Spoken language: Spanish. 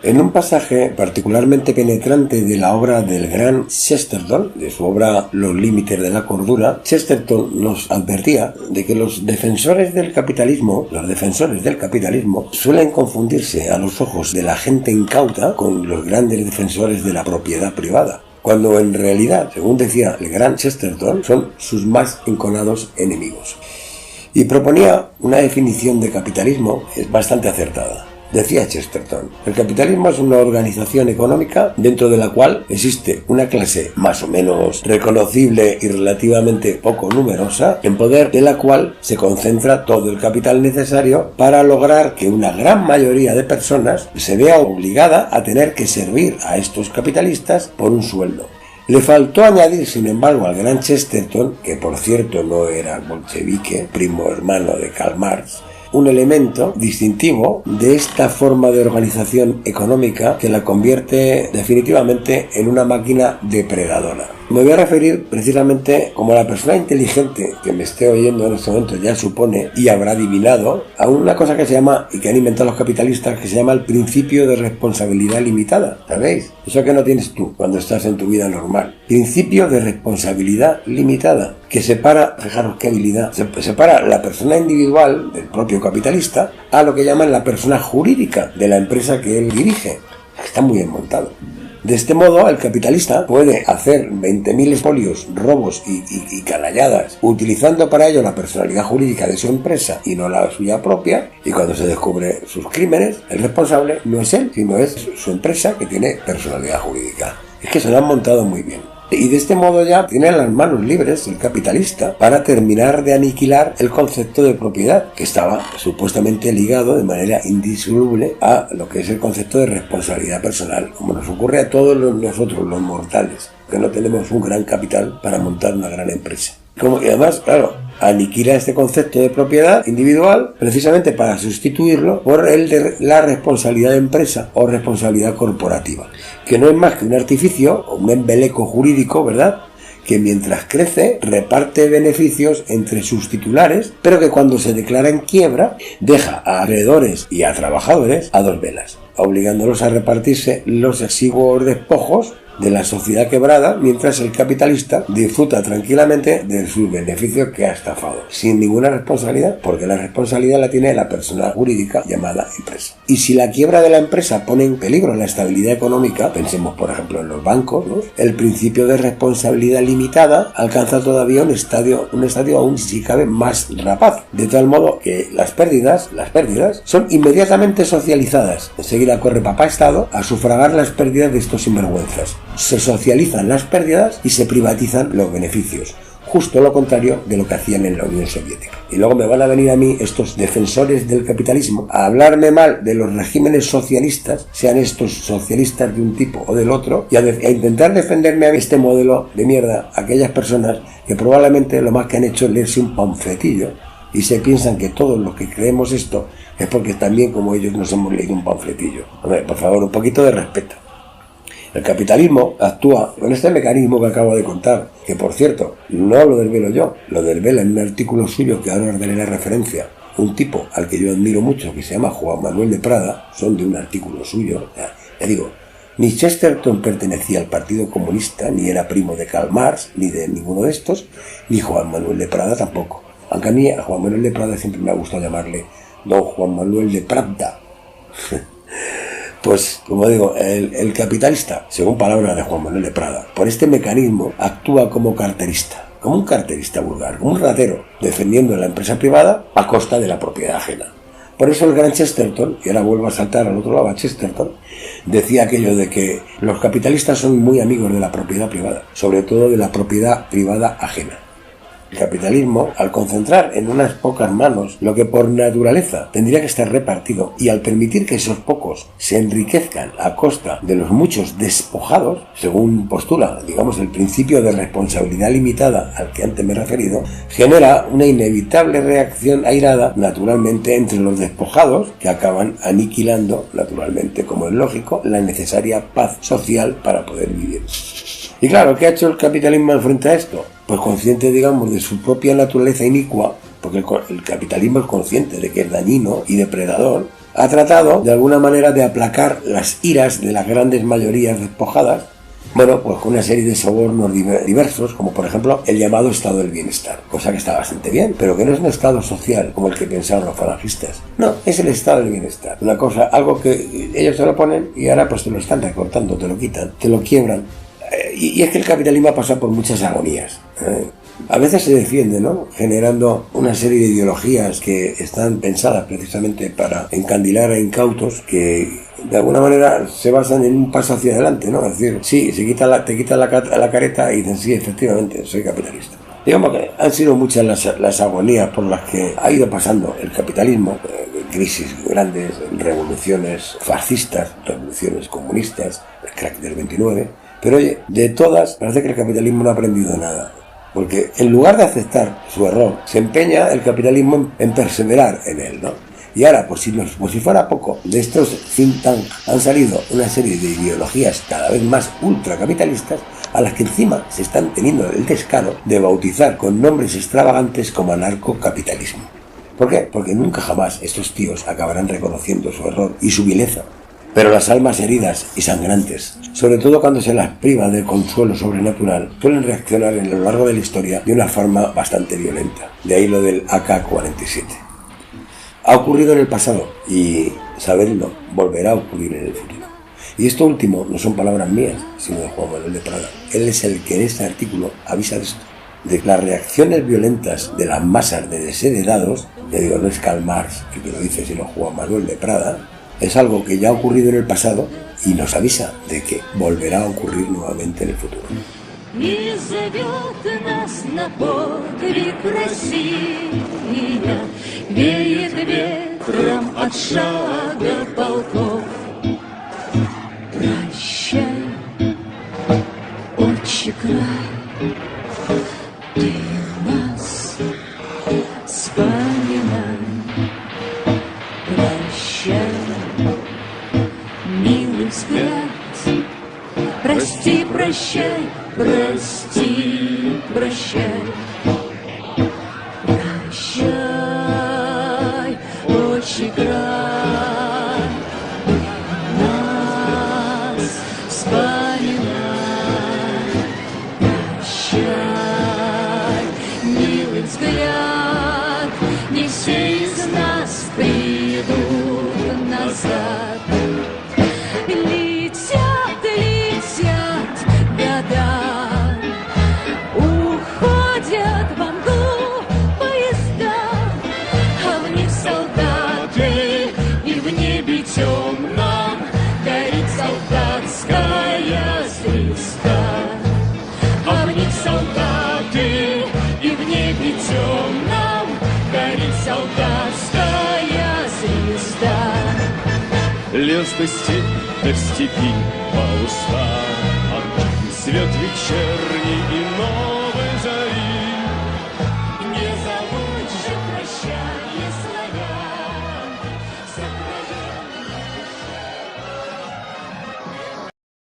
En un pasaje particularmente penetrante de la obra del gran Chesterton, de su obra Los límites de la cordura, Chesterton nos advertía de que los defensores del capitalismo suelen confundirse a los ojos de la gente incauta con los grandes defensores de la propiedad privada, cuando en realidad, según decía el gran Chesterton, son sus más enconados enemigos. Y proponía una definición de capitalismo bastante acertada. Decía Chesterton, el capitalismo es una organización económica dentro de la cual existe una clase más o menos reconocible y relativamente poco numerosa, en poder de la cual se concentra todo el capital necesario para lograr que una gran mayoría de personas se vea obligada a tener que servir a estos capitalistas por un sueldo. Le faltó añadir, sin embargo, al gran Chesterton, que por cierto no era bolchevique, primo hermano de Karl Marx, un elemento distintivo de esta forma de organización económica que la convierte definitivamente en una máquina depredadora. Me voy a referir precisamente, como la persona inteligente que me esté oyendo en este momento ya supone y habrá adivinado, a una cosa que se llama, y que han inventado los capitalistas, que se llama el principio de responsabilidad limitada. ¿Sabéis? Eso que no tienes tú cuando estás en tu vida normal. Principio de responsabilidad limitada, que separa, fijaros qué habilidad, separa la persona individual del propio capitalista a lo que llaman la persona jurídica de la empresa que él dirige. Está muy bien montado. De este modo, el capitalista puede hacer 20.000 expolios, robos y canalladas, utilizando para ello la personalidad jurídica de su empresa y no la suya propia, y cuando se descubre sus crímenes, el responsable no es él, sino es su empresa que tiene personalidad jurídica. Es que se lo han montado muy bien. Y de este modo ya tiene las manos libres el capitalista para terminar de aniquilar el concepto de propiedad, que estaba supuestamente ligado de manera indisoluble a lo que es el concepto de responsabilidad personal, como nos ocurre a todos nosotros los mortales, que no tenemos un gran capital para montar una gran empresa. Y además, claro, aniquila este concepto de propiedad individual precisamente para sustituirlo por el de la responsabilidad de empresa o responsabilidad corporativa, que no es más que un artificio o un embeleco jurídico, ¿verdad?, que mientras crece reparte beneficios entre sus titulares, pero que cuando se declara en quiebra deja a acreedores y a trabajadores a dos velas, obligándolos a repartirse los exiguos despojos de la sociedad quebrada, mientras el capitalista disfruta tranquilamente de sus beneficios que ha estafado, sin ninguna responsabilidad, porque la responsabilidad la tiene la persona jurídica llamada empresa. Y si la quiebra de la empresa pone en peligro la estabilidad económica, pensemos por ejemplo en los bancos, ¿no?, el principio de responsabilidad limitada alcanza todavía un estadio aún si cabe más rapaz, de tal modo que las pérdidas son inmediatamente socializadas. Enseguida corre papá Estado a sufragar las pérdidas de estos sinvergüenzas. Se socializan las pérdidas y se privatizan los beneficios, justo lo contrario de lo que hacían en la Unión Soviética. Y luego me van a venir a mí estos defensores del capitalismo a hablarme mal de los regímenes socialistas, sean estos socialistas de un tipo o del otro, y a intentar defenderme a este modelo de mierda, aquellas personas que probablemente lo más que han hecho es leerse un panfletillo y se piensan que todos los que creemos esto es porque también como ellos nos hemos leído un panfletillo. Hombre, por favor, un poquito de respeto. El capitalismo actúa con este mecanismo que acabo de contar, que por cierto, no lo desvelo yo, lo desvela en un artículo suyo que ahora os daré la referencia, un tipo al que yo admiro mucho, que se llama Juan Manuel de Prada, son de un artículo suyo. Ya digo, ni Chesterton pertenecía al Partido Comunista, ni era primo de Karl Marx, ni de ninguno de estos, ni Juan Manuel de Prada tampoco. Aunque a mí, a Juan Manuel de Prada siempre me ha gustado llamarle don Juan Manuel de Pravda. Pues, como digo, el capitalista, según palabras de Juan Manuel de Prada, por este mecanismo actúa como carterista, como un carterista vulgar, como un ratero, defendiendo la empresa privada a costa de la propiedad ajena. Por eso el gran Chesterton, y ahora vuelvo a saltar al otro lado a Chesterton, decía aquello de que los capitalistas son muy amigos de la propiedad privada, sobre todo de la propiedad privada ajena. El capitalismo, al concentrar en unas pocas manos lo que por naturaleza tendría que estar repartido, y al permitir que esos pocos se enriquezcan a costa de los muchos despojados, según postula, digamos, el principio de responsabilidad limitada al que antes me he referido, genera una inevitable reacción airada, naturalmente, entre los despojados, que acaban aniquilando, naturalmente, como es lógico, la necesaria paz social para poder vivir. Y claro, ¿qué ha hecho el capitalismo frente a esto? Pues consciente, digamos, de su propia naturaleza inicua, porque el capitalismo es consciente de que es dañino y depredador, Ha tratado de alguna manera de aplacar las iras de las grandes mayorías despojadas, bueno, pues con una serie de sobornos diversos, como por ejemplo el llamado estado del bienestar, cosa que está bastante bien, pero que no es un estado social como el que pensaban los falangistas. No, es el estado del bienestar, una cosa, algo que ellos se lo ponen y ahora pues te lo están recortando, te lo quitan, te lo quiebran. Y es que el capitalismo ha pasado por muchas agonías. A veces se defiende, ¿no?, generando una serie de ideologías que están pensadas precisamente para encandilar a incautos que de alguna manera se basan en un paso hacia adelante, ¿no? Es decir, sí, te quitan la careta y dicen, sí, efectivamente, soy capitalista. Digamos que han sido muchas las agonías por las que ha ido pasando el capitalismo, crisis grandes, revoluciones fascistas, revoluciones comunistas, el crack del 29, pero oye, de todas parece que el capitalismo no ha aprendido nada. Porque en lugar de aceptar su error, se empeña el capitalismo en perseverar en él, ¿no? Y ahora, pues si fuera poco, de estos think tanks han salido una serie de ideologías cada vez más ultracapitalistas, a las que encima se están teniendo el descaro de bautizar con nombres extravagantes como anarcocapitalismo. ¿Por qué? Porque nunca jamás estos tíos acabarán reconociendo su error y su vileza. Pero las almas heridas y sangrantes, sobre todo cuando se las priva del consuelo sobrenatural, suelen reaccionar a lo largo de la historia de una forma bastante violenta. De ahí lo del AK-47. Ha ocurrido en el pasado y, sabedlo, volverá a ocurrir en el futuro. Y esto último no son palabras mías, sino de Juan Manuel de Prada. Él es el que en este artículo avisa de esto, de las reacciones violentas de las masas de desheredados, ya digo, no es Karl Marx, que te lo dice, sino Juan Manuel de Prada. Es algo que ya ha ocurrido en el pasado y nos avisa de que volverá a ocurrir nuevamente en el futuro. И зовет нас на подвиг Россия, веет ветром от шага полков. Прощай, отче край, ты нас вспоминай. Прощай, милый взгляд, прости, прощай, прости, прощай. Прощай, отче край, нас вспоминай. Прощай, милый взгляд, не все из нас придут назад. Летят, летят года, уходят во мглу поезда, а в них солдаты, и в небе темном горит солдатская звезда. А в них солдаты, и в небе темном горит солдатская звезда. Лес до степи, до степи по устам, свет вечерний и ночь.